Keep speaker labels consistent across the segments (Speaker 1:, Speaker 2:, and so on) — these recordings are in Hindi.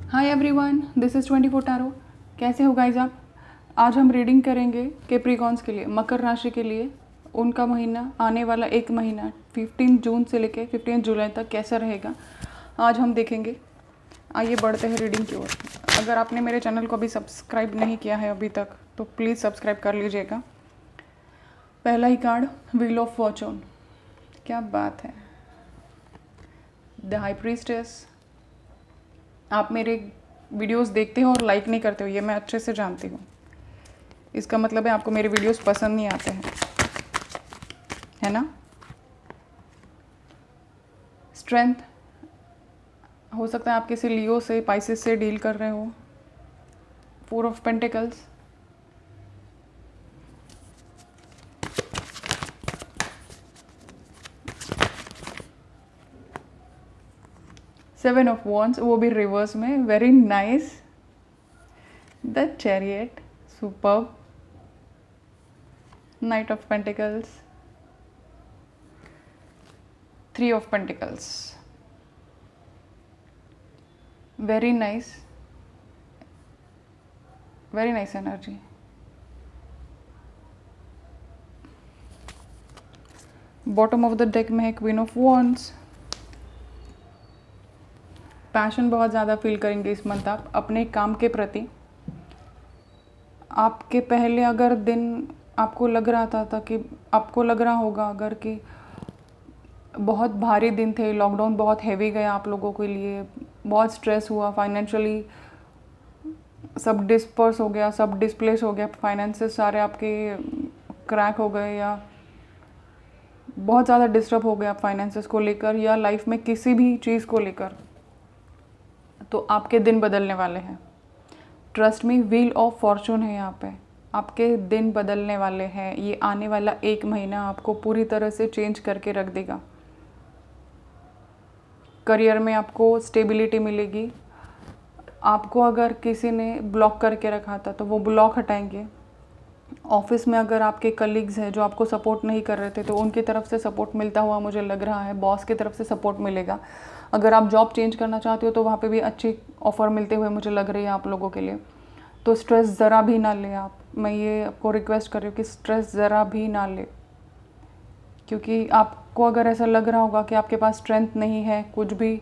Speaker 1: Hi everyone, this is 24 tarot. कैसे हो गाइज आप? आज हम रीडिंग करेंगे कैप्रिकॉन्स के लिए, मकर राशि के लिए। उनका महीना, आने वाला एक महीना 15 जून से लेके 15 जुलाई तक कैसा रहेगा, आज हम देखेंगे। आइए बढ़ते हैं रीडिंग की ओर। अगर आपने मेरे चैनल को अभी सब्सक्राइब नहीं किया है अभी तक तो प्लीज़ सब्सक्राइब कर लीजिएगा। पहला ही कार्ड, व्हील ऑफ फॉर्चून। क्या बात है। The high priestess. आप मेरे वीडियोस देखते हो और लाइक नहीं करते हो, ये मैं अच्छे से जानती हूँ। इसका मतलब है आपको मेरे वीडियोस पसंद नहीं आते हैं, है ना। स्ट्रेंथ, हो सकता है आप किसी लियो से, पाइसिस से डील कर रहे हो। 4 of pentacles. Seven of wands, वो भी रिवर्स में। Very nice. The chariot, superb. Night of pentacles. 3 of pentacles. Very nice, very nice energy. Bottom of the deck में है क्वीन ऑफ वॉन्ड्स। पैशन बहुत ज़्यादा फील करेंगे इस मंथ आप अपने काम के प्रति। आपके पहले अगर दिन आपको लग रहा था कि आपको लग रहा होगा अगर कि बहुत भारी दिन थे, लॉकडाउन बहुत हैवी गया आप लोगों के लिए, बहुत स्ट्रेस हुआ, फाइनेंशियली सब डिस्पर्स हो गया, सब डिस्प्लेस हो गया, फाइनेंसेस सारे आपके क्रैक हो गए या बहुत ज़्यादा डिस्टर्ब हो गया फाइनेंसेस को लेकर या लाइफ में किसी भी चीज़ को लेकर, तो आपके दिन बदलने वाले हैं। Trust me, wheel of Fortune है यहाँ पे। आपके दिन बदलने वाले हैं। ये आने वाला एक महीना आपको पूरी तरह से चेंज करके रख देगा। करियर में आपको स्टेबिलिटी मिलेगी। आपको अगर किसी ने ब्लॉक करके रखा था तो वो ब्लॉक हटाएंगे। ऑफिस में अगर आपके कलीग्स हैं जो आपको सपोर्ट नहीं कर रहे थे तो उनकी तरफ से सपोर्ट मिलता हुआ मुझे लग रहा है। बॉस की तरफ से सपोर्ट मिलेगा। अगर आप जॉब चेंज करना चाहते हो तो वहाँ पे भी अच्छी ऑफ़र मिलते हुए मुझे लग रही है आप लोगों के लिए। तो स्ट्रेस ज़रा भी ना लें आप। मैं ये आपको रिक्वेस्ट कर रही हूँ कि स्ट्रेस ज़रा भी ना लें, क्योंकि आपको अगर ऐसा लग रहा होगा कि आपके पास स्ट्रेंथ नहीं है कुछ भी,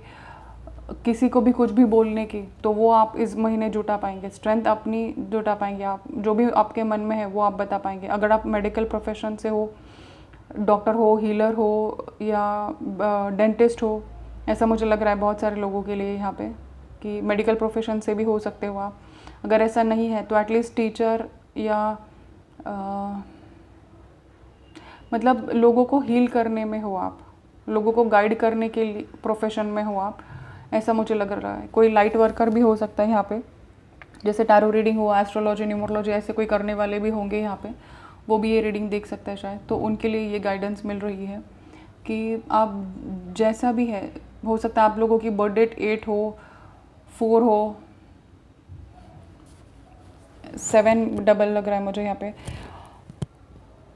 Speaker 1: किसी को भी कुछ भी बोलने की, तो वो आप इस महीने जुटा पाएंगे। स्ट्रेंथ अपनी जुटा पाएंगे आप। जो भी आपके मन में है वो आप बता पाएंगे। अगर आप मेडिकल प्रोफेशन से हो, डॉक्टर हो, हीलर हो या डेंटिस्ट हो, ऐसा मुझे लग रहा है बहुत सारे लोगों के लिए यहाँ पे कि मेडिकल प्रोफेशन से भी हो सकते हो आप। अगर ऐसा नहीं है तो एटलीस्ट टीचर या मतलब लोगों को हील करने में हो आप, लोगों को गाइड करने के लिए प्रोफेशन में हो आप, ऐसा मुझे लग रहा है। कोई लाइट वर्कर भी हो सकता है यहाँ पे, जैसे टैरो रीडिंग हो, एस्ट्रोलॉजी, न्यूमरोलॉजी, ऐसे कोई करने वाले भी होंगे यहाँ पे, वो भी ये रीडिंग देख सकता है शायद। तो उनके लिए ये गाइडेंस मिल रही है कि आप जैसा भी है, हो सकता है आप लोगों की बर्थ डेट 8 हो, 4 हो, 7 डबल लग रहा है मुझे यहाँ पे।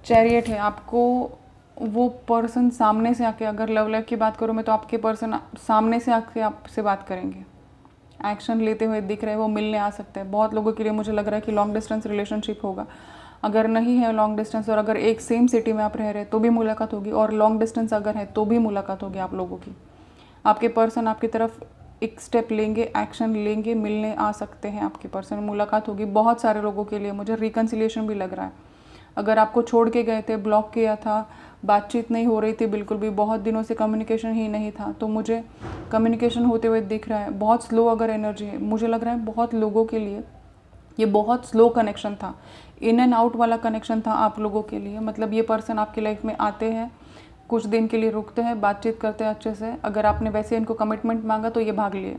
Speaker 1: चैरियट है। आपको वो पर्सन सामने से आके, अगर लव लाइफ की बात करूँ मैं तो आपके पर्सन सामने से आके आपसे बात करेंगे, एक्शन लेते हुए दिख रहे हैं, वो मिलने आ सकते हैं। बहुत लोगों के लिए मुझे लग रहा है कि लॉन्ग डिस्टेंस रिलेशनशिप होगा। अगर नहीं है लॉन्ग डिस्टेंस और अगर एक सेम सिटी में आप रह रहे हैं तो भी मुलाकात होगी, और लॉन्ग डिस्टेंस अगर है तो भी मुलाकात होगी आप लोगों की। आपके पर्सन आपकी तरफ एक स्टेप लेंगे, एक्शन लेंगे, मिलने आ सकते हैं आपके पर्सन, मुलाकात होगी। बहुत सारे लोगों के लिए मुझे रिकन्सिलिएशन भी लग रहा है। अगर आपको छोड़ के गए थे, ब्लॉक किया था, बातचीत नहीं हो रही थी बिल्कुल भी, बहुत दिनों से कम्युनिकेशन ही नहीं था, तो मुझे कम्युनिकेशन होते हुए दिख रहा है। बहुत स्लो अगर एनर्जी है, मुझे लग रहा है बहुत लोगों के लिए ये बहुत स्लो कनेक्शन था, इन एंड आउट वाला कनेक्शन था आप लोगों के लिए। मतलब ये पर्सन आपकी लाइफ में आते हैं, कुछ दिन के लिए रुकते हैं, बातचीत करते हैं अच्छे से। अगर आपने वैसे इनको कमिटमेंट मांगा तो ये भाग लिए।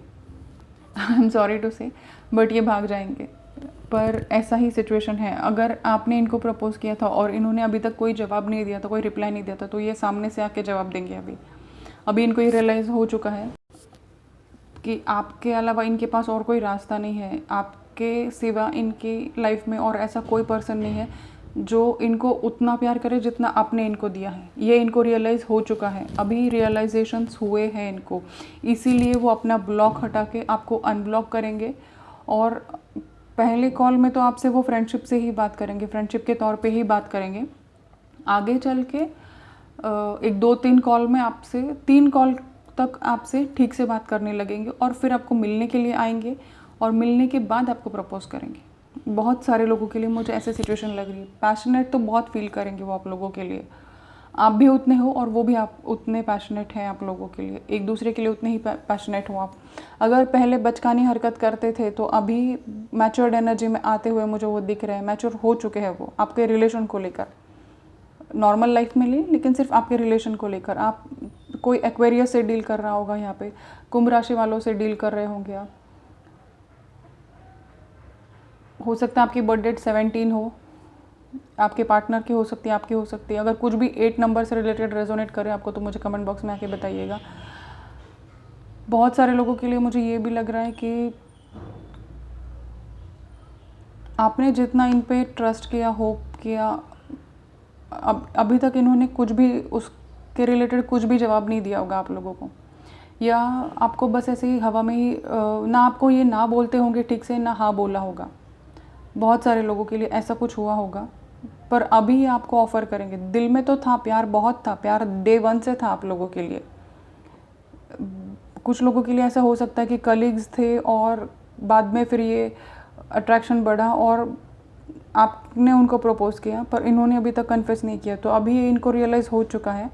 Speaker 1: आई एम सॉरी टू से, बट ये भाग जाएंगे। पर ऐसा ही सिचुएशन है। अगर आपने इनको प्रपोज़ किया था और इन्होंने अभी तक कोई जवाब नहीं दिया था, कोई रिप्लाई नहीं दिया था, तो ये सामने से आके जवाब देंगे। अभी इनको ये रियलाइज़ हो चुका है कि आपके अलावा इनके पास और कोई रास्ता नहीं है, आपके सिवा इनकी लाइफ में और ऐसा कोई पर्सन नहीं है जो इनको उतना प्यार करे जितना आपने इनको दिया है। ये इनको रियलाइज़ हो चुका है, अभी रियलाइजेशंस हुए हैं इनको, इसीलिए वो अपना ब्लॉक हटा के आपको अनब्लॉक करेंगे। और पहले कॉल में तो आपसे वो फ्रेंडशिप से ही बात करेंगे, फ्रेंडशिप के तौर पे ही बात करेंगे। आगे चल के एक 2-3 कॉल में आपसे 3 कॉल तक आपसे ठीक से बात करने लगेंगे और फिर आपको मिलने के लिए आएंगे और मिलने के बाद आपको प्रपोज करेंगे। बहुत सारे लोगों के लिए मुझे ऐसे सिचुएशन लग रही है। पैशनेट तो बहुत फील करेंगे वो आप लोगों के लिए, आप भी उतने हो और वो भी आप उतने पैशनेट हैं आप लोगों के लिए, एक दूसरे के लिए उतने ही पैशनेट हो आप। अगर पहले बचकानी हरकत करते थे तो अभी मैच्योर्ड एनर्जी में आते हुए मुझे वो दिख रहे हैं, मैच्योर हो चुके हैं वो आपके रिलेशन को लेकर। नॉर्मल लाइफ में नहीं, लेकिन सिर्फ आपके रिलेशन को लेकर। आप कोई एक्वेरियस से डील कर रहा होगा, यहाँ पे कुंभ राशि वालों से डील कर रहे होंगे आप। हो सकता है आपकी बर्थ डेट 17 हो, आपके पार्टनर की हो सकती है, आपकी हो सकती है। अगर कुछ भी 8 नंबर से रिलेटेड रेजोनेट करे आपको तो मुझे कमेंट बॉक्स में आके बताइएगा। बहुत सारे लोगों के लिए मुझे ये भी लग रहा है कि आपने जितना इन पे ट्रस्ट किया, होप किया, अभी तक इन्होंने कुछ भी उसके रिलेटेड कुछ भी जवाब नहीं दिया होगा आप लोगों को, या आपको बस ऐसे ही हवा में ही ना आपको ये ना बोलते होंगे ठीक से, ना हाँ बोला होगा। बहुत सारे लोगों के लिए ऐसा कुछ हुआ होगा, पर अभी आपको ऑफ़र करेंगे। दिल में तो था प्यार, बहुत था प्यार, डे 1 से था आप लोगों के लिए। कुछ लोगों के लिए ऐसा हो सकता है कि कलीग्स थे और बाद में फिर ये अट्रैक्शन बढ़ा और आपने उनको प्रपोज़ किया, पर इन्होंने अभी तक कन्फेस नहीं किया। तो अभी इनको रियलाइज़ हो चुका है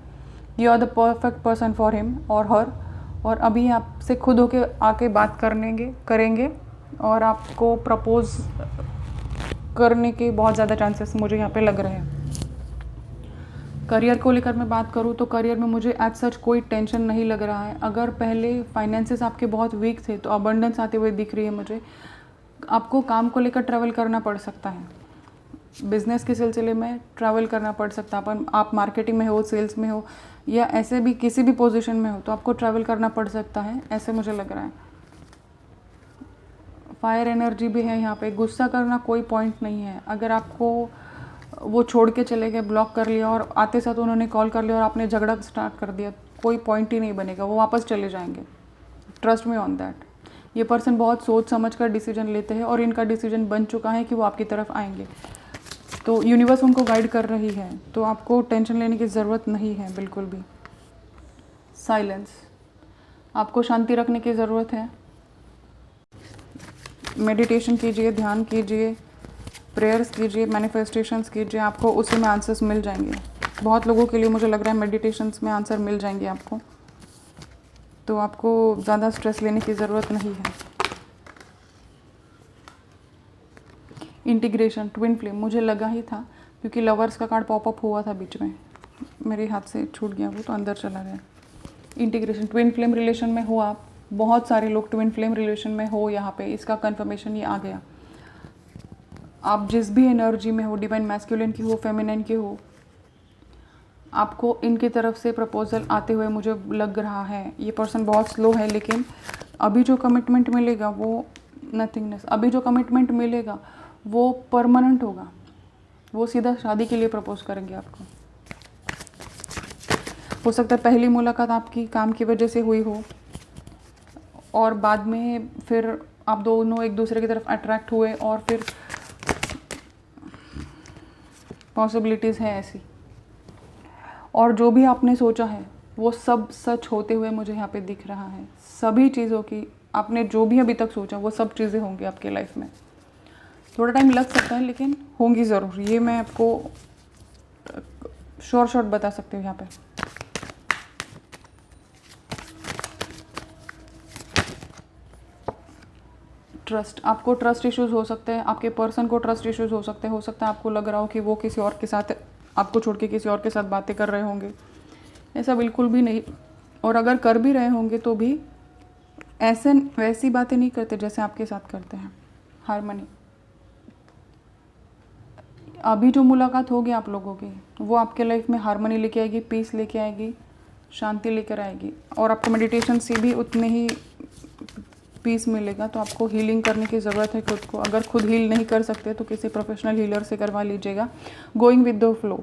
Speaker 1: you are the perfect person for him और हर, और अभी आपसे खुद होके आके बात करेंगे और आपको प्रपोज़ करने के बहुत ज़्यादा चांसेस मुझे यहाँ पे लग रहे हैं। करियर को लेकर मैं बात करूँ तो करियर में मुझे एज सच कोई टेंशन नहीं लग रहा है। अगर पहले फाइनेंसेस आपके बहुत वीक थे तो अबंडेंस आते हुए दिख रही है मुझे। आपको काम को लेकर ट्रैवल करना पड़ सकता है, बिज़नेस के सिलसिले में ट्रैवल करना पड़ सकता है। आप मार्केटिंग में हो, सेल्स में हो, या ऐसे भी किसी भी पोजीशन में हो तो आपको ट्रैवल करना पड़ सकता है, ऐसे मुझे लग रहा है। फायर एनर्जी भी है यहाँ पे। गुस्सा करना कोई पॉइंट नहीं है। अगर आपको वो छोड़ के चले गए, ब्लॉक कर लिया और आते साथ उन्होंने कॉल कर लिया और आपने झगड़ा स्टार्ट कर दिया, कोई पॉइंट ही नहीं बनेगा, वो वापस चले जाएंगे। Trust me on that. ये पर्सन बहुत सोच समझ कर डिसीजन लेते हैं और इनका डिसीजन बन चुका है कि वो आपकी तरफ आएंगे। तो यूनिवर्स उनको गाइड कर रही है, तो आपको टेंशन लेने की ज़रूरत नहीं है बिल्कुल भी। साइलेंस, आपको शांति रखने की ज़रूरत है। मेडिटेशन कीजिए, ध्यान कीजिए, प्रेयर्स कीजिए, मैनिफेस्टेशंस कीजिए, आपको उसी में आंसर्स मिल जाएंगे। बहुत लोगों के लिए मुझे लग रहा है मेडिटेशंस में आंसर मिल जाएंगे आपको, तो आपको ज़्यादा स्ट्रेस लेने की ज़रूरत नहीं है। इंटीग्रेशन, ट्विन फ्लेम, मुझे लगा ही था क्योंकि लवर्स का कार्ड पॉपअप हुआ था बीच में, मेरे हाथ से छूट गया वो तो अंदर चला गया। इंटीग्रेशन, ट्विन फ्लेम रिलेशन में हो आप, बहुत सारे लोग ट्विन फ्लेम रिलेशन में हो, यहाँ पे इसका कंफर्मेशन ये आ गया। आप जिस भी एनर्जी में हो, डिवाइन मैस्कुलिन की हो, फेमिनिन की हो, आपको इनकी तरफ से प्रपोजल आते हुए मुझे लग रहा है। ये पर्सन बहुत स्लो है, लेकिन अभी जो कमिटमेंट मिलेगा वो नथिंगनेस, अभी जो कमिटमेंट मिलेगा वो परमानेंट होगा। वो सीधा शादी के लिए प्रपोज करेंगे आपको। हो सकता है पहली मुलाकात आपकी काम की वजह से हुई हो और बाद में फिर आप दोनों एक दूसरे की तरफ अट्रैक्ट हुए और फिर पॉसिबिलिटीज़ है ऐसी। और जो भी आपने सोचा है वो सब सच होते हुए मुझे यहाँ पे दिख रहा है। सभी चीज़ों की, आपने जो भी अभी तक सोचा वो सब चीज़ें होंगी आपके लाइफ में। थोड़ा टाइम लग सकता है लेकिन होंगी ज़रूर, ये मैं आपको शॉर्ट बता सकती हूँ यहाँ पे। ट्रस्ट, आपको ट्रस्ट इश्यूज़ हो सकते हैं, आपके पर्सन को ट्रस्ट इश्यूज़ हो सकते हैं। हो सकता है आपको लग रहा हो कि वो किसी और के साथ, आपको छोड़ के किसी और के साथ बातें कर रहे होंगे। ऐसा बिल्कुल भी नहीं, और अगर कर भी रहे होंगे तो भी ऐसे वैसी बातें नहीं करते जैसे आपके साथ करते हैं। हारमनी, अभी जो मुलाकात होगी आप लोगों की वो आपके लाइफ में हारमनी लेके आएगी, पीस लेके आएगी, शांति लेकर आएगी, और आपको मेडिटेशन से भी उतने ही पीस मिलेगा। तो आपको हीलिंग करने की ज़रूरत है खुद को। अगर खुद हील नहीं कर सकते तो किसी प्रोफेशनल हीलर से करवा लीजिएगा। गोइंग विद द फ्लो,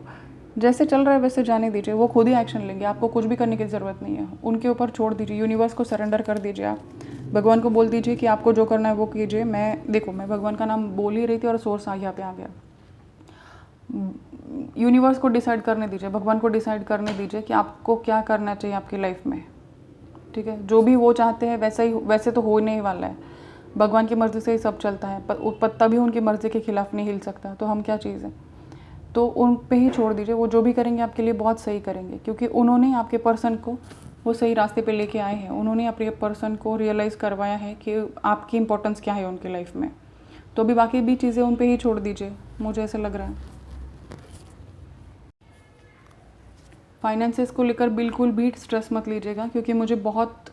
Speaker 1: जैसे चल रहा है वैसे जाने दीजिए, वो खुद ही एक्शन लेंगे, आपको कुछ भी करने की ज़रूरत नहीं है। उनके ऊपर छोड़ दीजिए, यूनिवर्स को सरेंडर कर दीजिए। आप भगवान को बोल दीजिए कि आपको जो करना है वो कीजिए। मैं भगवान का नाम बोल ही रही थी और सोर्स यहाँ पे आ गया। यूनिवर्स को डिसाइड करने दीजिए, भगवान को डिसाइड करने दीजिए कि आपको क्या करना चाहिए आपकी लाइफ में, ठीक है। जो भी वो चाहते हैं वैसे तो हो ही नहीं वाला है। भगवान की मर्ज़ी से ही सब चलता है, पत्ता भी उनकी मर्ज़ी के खिलाफ नहीं हिल सकता, तो हम क्या चीज़ है। तो उन पे ही छोड़ दीजिए, वो जो भी करेंगे आपके लिए बहुत सही करेंगे, क्योंकि उन्होंने आपके पर्सन को वो सही रास्ते पे लेके आए हैं। उन्होंने अपने पर्सन को रियलाइज़ करवाया है कि आपकी इंपॉर्टेंस क्या है उनकी लाइफ में। तो अभी बाकी भी चीज़ें उन पे ही छोड़ दीजिए, मुझे ऐसा लग रहा है। फाइनेंसेस को लेकर बिल्कुल भी स्ट्रेस मत लीजिएगा, क्योंकि मुझे बहुत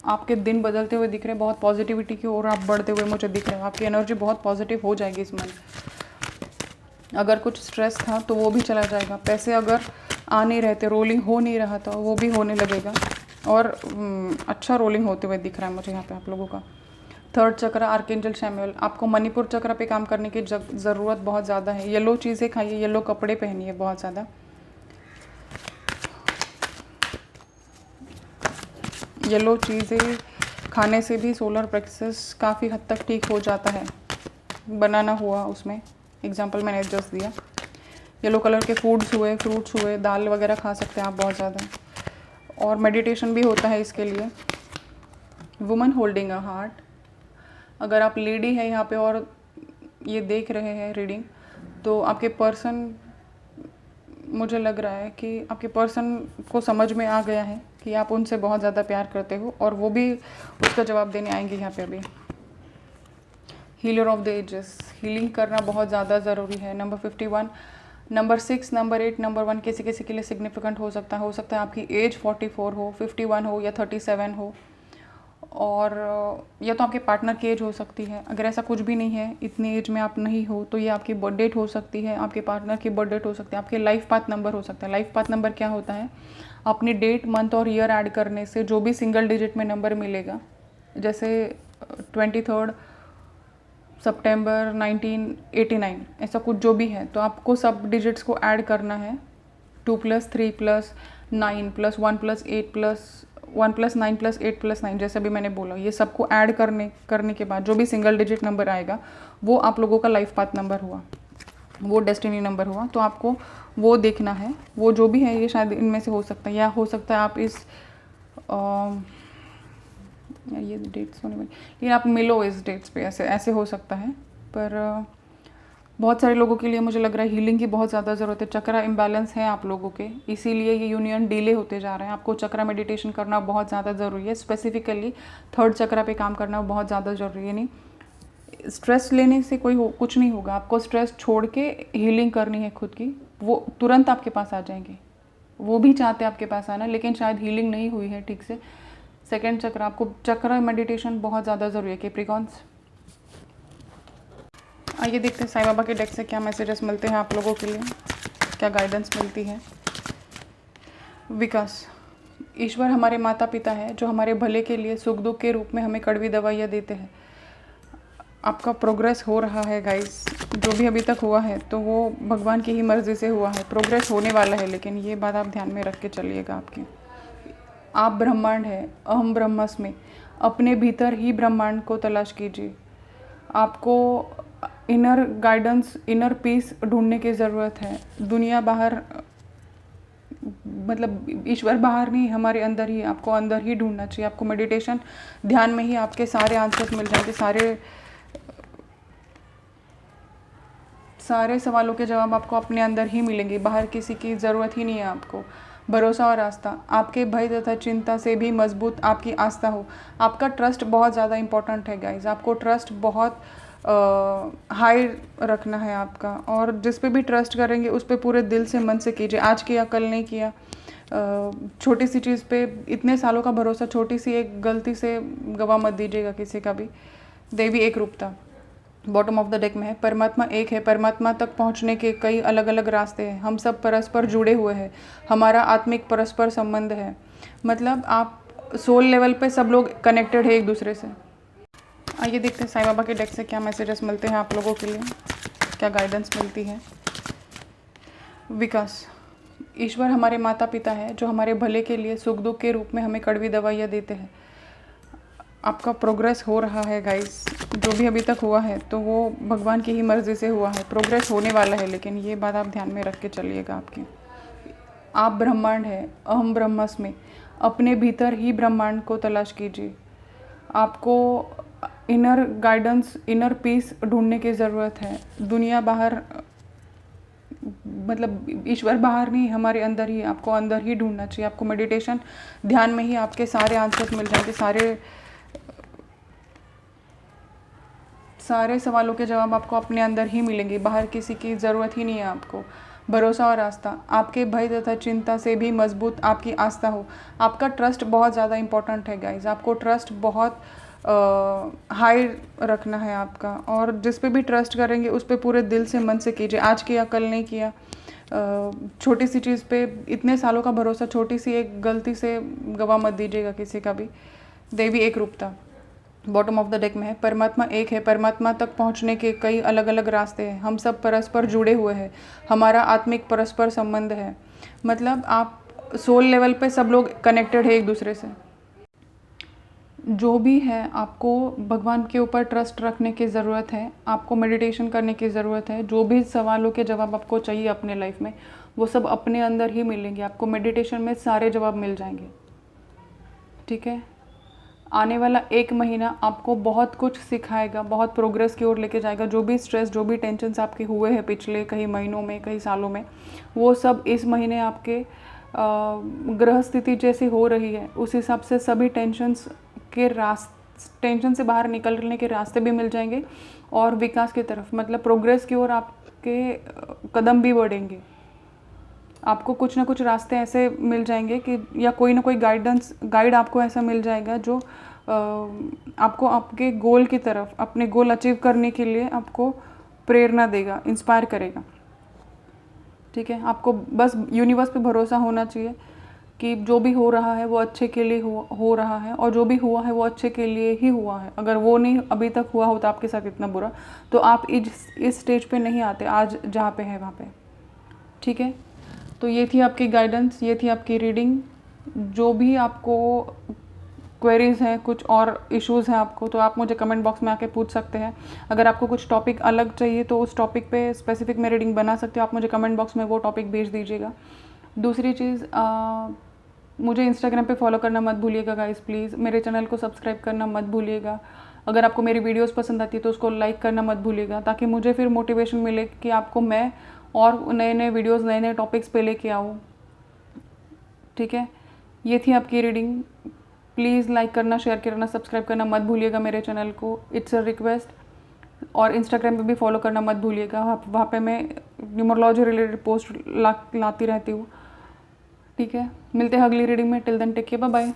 Speaker 1: आपके दिन बदलते हुए दिख रहे हैं, बहुत पॉजिटिविटी की ओर आप बढ़ते हुए मुझे दिख रहे हैं। आपकी एनर्जी बहुत पॉजिटिव हो जाएगी इस मंथ। अगर कुछ स्ट्रेस था तो वो भी चला जाएगा। पैसे अगर आ नहीं रहते, रोलिंग हो नहीं रहा था, वो भी होने लगेगा। और अच्छा रोलिंग होते हुए दिख रहा है मुझे यहाँ पे आप लोगों का। थर्ड चक्र आर्कएंजल शैमुएल, आपको मणिपुर चक्र पे काम करने की ज़रूरत बहुत ज़्यादा है। येलो चीज़ें खाइए, येलो कपड़े पहनिए बहुत ज़्यादा। येलो चीज़ें खाने से भी सोलर प्लेक्सस काफ़ी हद तक ठीक हो जाता है। बनाना हुआ, उसमें एग्जांपल मैंने जस्ट दिया। येलो कलर के फूड्स हुए, फ्रूट्स हुए, दाल वगैरह खा सकते हैं आप बहुत ज़्यादा। और मेडिटेशन भी होता है इसके लिए। वुमन होल्डिंग अ हार्ट, अगर आप लेडी है यहाँ पे और ये देख रहे हैं रीडिंग, तो आपके पर्सन, मुझे लग रहा है कि आपके पर्सन को समझ में आ गया है कि आप उनसे बहुत ज़्यादा प्यार करते हो, और वो भी उसका जवाब देने आएंगे यहाँ पे अभी। Healer of the ages, healing करना बहुत ज़्यादा ज़रूरी है। नंबर 51, नंबर 6, नंबर 8, नंबर 1 किसी किसी के लिए सिग्निफिकेंट हो सकता है। आपकी एज 44 हो, 51 हो या 37 हो, और या तो आपके पार्टनर की एज हो सकती है। अगर ऐसा कुछ भी नहीं है, इतनी एज में आप नहीं हो, तो ये आपकी बर्थ डेट हो सकती है, आपके पार्टनर की बर्थ डेट हो सकती है, आपके लाइफ पाथ नंबर हो सकता है। लाइफ पाथ नंबर क्या होता है? अपनी डेट, मंथ और ईयर ऐड करने से जो भी सिंगल डिजिट में नंबर मिलेगा, जैसे 23 सितंबर 1989, ऐसा कुछ जो भी है, तो आपको सब डिजिट्स को ऐड करना है। 2 + 3 + 9 + 1 + 8 + 1 + 9 + 8 + 9, जैसे भी मैंने बोला, ये सबको ऐड करने के बाद जो भी सिंगल डिजिट नंबर आएगा वो आप लोगों का लाइफ पाथ नंबर हुआ, वो डेस्टिनी नंबर हुआ। तो आपको वो देखना है। वो जो भी है, ये शायद इनमें से हो सकता है, या हो सकता है आप इस ये डेट्स होने वाली, लेकिन आप मिलो इस डेट्स पे, ऐसे हो सकता है। पर बहुत सारे लोगों के लिए मुझे लग रहा है हीलिंग की बहुत ज़्यादा ज़रूरत है। चक्रा इम्बैलेंस है आप लोगों के, इसीलिए ये यूनियन डिले होते जा रहे हैं। आपको चक्रा मेडिटेशन करना बहुत ज़्यादा ज़रूरी है। स्पेसिफिकली थर्ड चक्रा पे काम करना बहुत ज़्यादा ज़रूरी है। नहीं, स्ट्रेस लेने से कुछ नहीं होगा। आपको स्ट्रेस छोड़ के हीलिंग करनी है खुद की, वो तुरंत आपके पास आ जाएंगे। वो भी चाहते हैं आपके पास आना, लेकिन शायद हीलिंग नहीं हुई है ठीक से। सेकेंड चक्र, आपको चक्र मेडिटेशन बहुत ज़्यादा ज़रूरी है। कैप्रिकॉन्स, आइए देखते हैं साईं बाबा के डेक से क्या मैसेजेस मिलते हैं आप लोगों के लिए, क्या गाइडेंस मिलती है। विकास, ईश्वर हमारे माता पिता है जो हमारे भले के लिए सुख दुख के रूप में हमें कड़वी दवाइयाँ देते हैं। आपका प्रोग्रेस हो रहा है गाइस, जो भी अभी तक हुआ है तो वो भगवान की ही मर्ज़ी से हुआ है। प्रोग्रेस होने वाला है, लेकिन ये बात आप ध्यान में रख के चलिएगा। आप ब्रह्मांड है, अहम ब्रह्मास्मि, अपने भीतर ही ब्रह्मांड को तलाश कीजिए। आपको इनर गाइडेंस, इनर पीस ढूंढने की ज़रूरत है। दुनिया बाहर, मतलब ईश्वर बाहर नहीं, हमारे अंदर ही, आपको अंदर ही ढूंढना चाहिए। आपको मेडिटेशन, ध्यान में ही आपके सारे आंसर्स मिल जाएंगे। सारे सवालों के जवाब आपको अपने अंदर ही मिलेंगे, बाहर किसी की ज़रूरत ही नहीं है आपको। भरोसा और आस्था, आपके भय तथा चिंता से भी मजबूत आपकी आस्था हो। आपका ट्रस्ट बहुत ज़्यादा इंपॉर्टेंट है गाइज। आपको ट्रस्ट बहुत हाई रखना है आपका, और जिस पे भी ट्रस्ट करेंगे उस पे पूरे दिल से, मन से कीजिए। आज किया कल नहीं किया। छोटी सी चीज़ पे इतने सालों का भरोसा, छोटी सी एक गलती से गवा मत दीजिएगा किसी का भी। देवी एक रूपता बॉटम ऑफ द डेक में है। परमात्मा एक है, परमात्मा तक पहुंचने के कई अलग अलग रास्ते हैं। हम सब परस्पर जुड़े हुए हैं, हमारा आत्मिक परस्पर संबंध है। मतलब आप सोल लेवल पे सब लोग कनेक्टेड है एक दूसरे से। आइए देखते हैं साईं बाबा के डेक से क्या मैसेजेस मिलते हैं आप लोगों के लिए, क्या गाइडेंस मिलती है। विकास, ईश्वर हमारे माता पिता है जो हमारे भले के लिए सुख दुख के रूप में हमें कड़वी दवाइयाँ देते हैं। आपका प्रोग्रेस हो रहा है गाइस, जो भी अभी तक हुआ है तो वो भगवान की ही मर्ज़ी से हुआ है। प्रोग्रेस होने वाला है, लेकिन ये बात आप ध्यान में रख के चलिएगा। आपकी आप ब्रह्मांड है, अहम ब्रह्मस्मि, अपने भीतर ही ब्रह्मांड को तलाश कीजिए। आपको इनर गाइडेंस, इनर पीस ढूंढने की ज़रूरत है। दुनिया बाहर, मतलब ईश्वर बाहर नहीं, हमारे अंदर ही, आपको अंदर ही ढूंढना चाहिए। आपको मेडिटेशन, ध्यान में ही आपके सारे आंसर्स मिल जाएंगे। सारे सवालों के जवाब आपको अपने अंदर ही मिलेंगे, बाहर किसी की ज़रूरत ही नहीं है आपको। भरोसा और आस्था, आपके भय तथा चिंता से भी मजबूत आपकी आस्था हो। आपका ट्रस्ट बहुत ज़्यादा इंपॉर्टेंट है गाइज। आपको ट्रस्ट बहुत हाई रखना है आपका, और जिस पे भी ट्रस्ट करेंगे उस पे पूरे दिल से, मन से कीजिए। आज किया कल नहीं किया। छोटी सी चीज़ पे इतने सालों का भरोसा, छोटी सी एक गलती से गवा मत दीजिएगा किसी का भी। देवी एक रूपता बॉटम ऑफ द डेक में है। परमात्मा एक है, परमात्मा तक पहुंचने के कई अलग अलग रास्ते हैं। हम सब परस्पर जुड़े हुए हैं, हमारा आत्मिक परस्पर संबंध है। मतलब आप सोल लेवल पे सब लोग कनेक्टेड है एक दूसरे से। जो भी है, आपको भगवान के ऊपर ट्रस्ट रखने की ज़रूरत है। आपको मेडिटेशन करने की ज़रूरत है। जो भी सवालों के जवाब आपको चाहिए अपने लाइफ में, वो सब अपने अंदर ही मिलेंगे। आपको मेडिटेशन में सारे जवाब मिल जाएंगे, ठीक है। आने वाला एक महीना आपको बहुत कुछ सिखाएगा, बहुत प्रोग्रेस की ओर लेके जाएगा। जो भी स्ट्रेस, जो भी टेंशन्स आपके हुए हैं पिछले कई महीनों में, कई सालों में, वो सब इस महीने आपके ग्रह स्थिति जैसी हो रही है उस हिसाब से सभी टेंशन से बाहर निकलने के रास्ते भी मिल जाएंगे, और विकास की तरफ, मतलब प्रोग्रेस की ओर आपके कदम भी बढ़ेंगे। आपको कुछ ना कुछ रास्ते ऐसे मिल जाएंगे कि, या कोई ना कोई गाइड आपको ऐसा मिल जाएगा जो आपको आपके गोल की तरफ, अपने गोल अचीव करने के लिए आपको प्रेरणा देगा, इंस्पायर करेगा, ठीक है। आपको बस यूनिवर्स पे भरोसा होना चाहिए कि जो भी हो रहा है वो अच्छे के लिए हो रहा है, और जो भी हुआ है वो अच्छे के लिए ही हुआ है। अगर वो नहीं अभी तक हुआ होता आपके साथ इतना बुरा, तो आप इस स्टेज पे नहीं आते आज जहाँ पे है वहाँ पे, ठीक है। तो ये थी आपकी गाइडेंस, ये थी आपकी रीडिंग। जो भी आपको क्वेरीज़ हैं, कुछ और इश्यूज़ हैं आपको, तो आप मुझे कमेंट बॉक्स में आके पूछ सकते हैं। अगर आपको कुछ टॉपिक अलग चाहिए तो उस टॉपिक पे स्पेसिफिक मैं रीडिंग बना सकती हूँ। आप मुझे कमेंट बॉक्स में वो टॉपिक भेज दीजिएगा। दूसरी चीज़, मुझे इंस्टाग्राम पे फॉलो करना मत भूलिएगा गाइस प्लीज़। मेरे चैनल को सब्सक्राइब करना मत भूलिएगा। अगर आपको मेरी वीडियोस पसंद आती है तो उसको लाइक करना मत भूलिएगा, ताकि मुझे फिर मोटिवेशन मिले कि आपको मैं और नए नए वीडियोस, नए नए टॉपिक्स पे लेके आऊँ, ठीक है। ये थी आपकी रीडिंग। प्लीज़ लाइक करना, शेयर करना, सब्सक्राइब करना मत भूलिएगा मेरे चैनल को, इट्स अ रिक्वेस्ट। और इंस्टाग्राम पे भी फॉलो करना मत भूलिएगा, वहाँ पे मैं न्यूमरोलॉजी रिलेटेड पोस्ट लाती रहती हूँ, ठीक है। मिलते हैं अगली रीडिंग में। Till then take care, bye bye.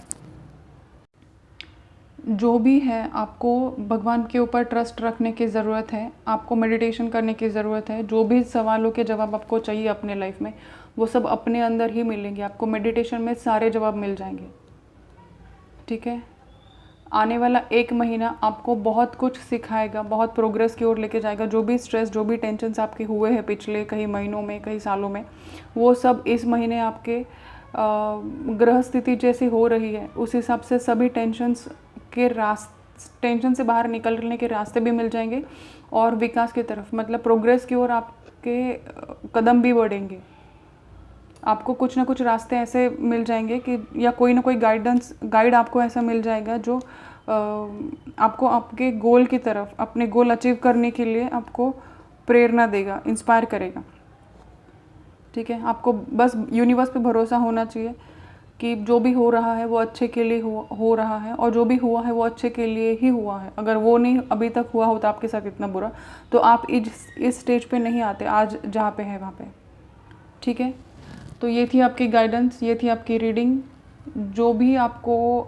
Speaker 1: जो भी है, आपको भगवान के ऊपर ट्रस्ट रखने की ज़रूरत है। आपको मेडिटेशन करने की ज़रूरत है। जो भी सवालों के जवाब आपको चाहिए अपने लाइफ में, वो सब अपने अंदर ही मिलेंगे। आपको मेडिटेशन में सारे जवाब मिल जाएंगे, ठीक है। आने वाला एक महीना आपको बहुत कुछ सिखाएगा, बहुत प्रोग्रेस की ओर लेके जाएगा। जो भी स्ट्रेस, जो भी टेंशन आपके हुए हैं पिछले कई महीनों में, कई सालों में, वो सब इस महीने आपके ग्रह स्थिति जैसी हो रही है उस हिसाब से सभी टेंशन से बाहर निकलने के रास्ते भी मिल जाएंगे, और विकास की तरफ, मतलब प्रोग्रेस की ओर आपके कदम भी बढ़ेंगे। आपको कुछ ना कुछ रास्ते ऐसे मिल जाएंगे कि, या कोई ना कोई गाइड आपको ऐसा मिल जाएगा जो आपको आपके गोल की तरफ, अपने गोल अचीव करने के लिए आपको प्रेरणा देगा, इंस्पायर करेगा, ठीक है। आपको बस यूनिवर्स पे भरोसा होना चाहिए कि जो भी हो रहा है वो अच्छे के लिए हो रहा है, और जो भी हुआ है वो अच्छे के लिए ही हुआ है। अगर वो नहीं अभी तक हुआ होता आपके साथ इतना बुरा, तो आप इस स्टेज पे नहीं आते आज जहाँ पे है वहाँ पे, ठीक है। तो ये थी आपकी गाइडेंस, ये थी आपकी रीडिंग। जो भी आपको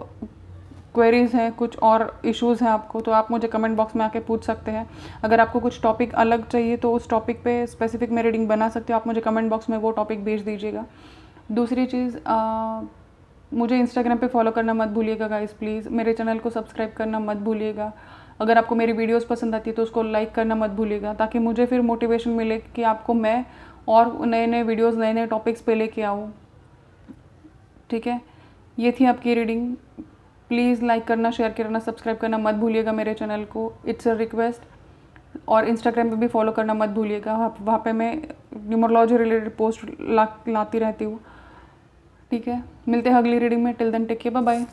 Speaker 1: क्वेरीज़ हैं, कुछ और इश्यूज़ हैं आपको, तो आप मुझे कमेंट बॉक्स में आके पूछ सकते हैं। अगर आपको कुछ टॉपिक अलग चाहिए तो उस टॉपिक पे स्पेसिफिक मैं रीडिंग बना सकती हूँ। आप मुझे कमेंट बॉक्स में वो टॉपिक भेज दीजिएगा। दूसरी चीज़, मुझे इंस्टाग्राम पे फॉलो करना मत भूलिएगा गाइस प्लीज़। मेरे चैनल को सब्सक्राइब करना मत भूलिएगा। अगर आपको मेरी वीडियोस पसंद आती है तो उसको लाइक करना मत भूलिएगा, ताकि मुझे फिर मोटिवेशन मिले कि आपको मैं और नए नए वीडियोस नए नए टॉपिक्स पे लेके आऊँ। ठीक है, ये थी आपकी रीडिंग। प्लीज़ लाइक करना, शेयर करना, सब्सक्राइब करना मत भूलिएगा मेरे चैनल को, इट्स अ रिक्वेस्ट। और इंस्टाग्राम पे भी फॉलो करना मत भूलिएगा, वहाँ पे मैं न्यूमरोलॉजी रिलेटेड पोस्ट लाती रहती हूँ। ठीक है, मिलते हैं अगली रीडिंग में। Till then take care, bye bye.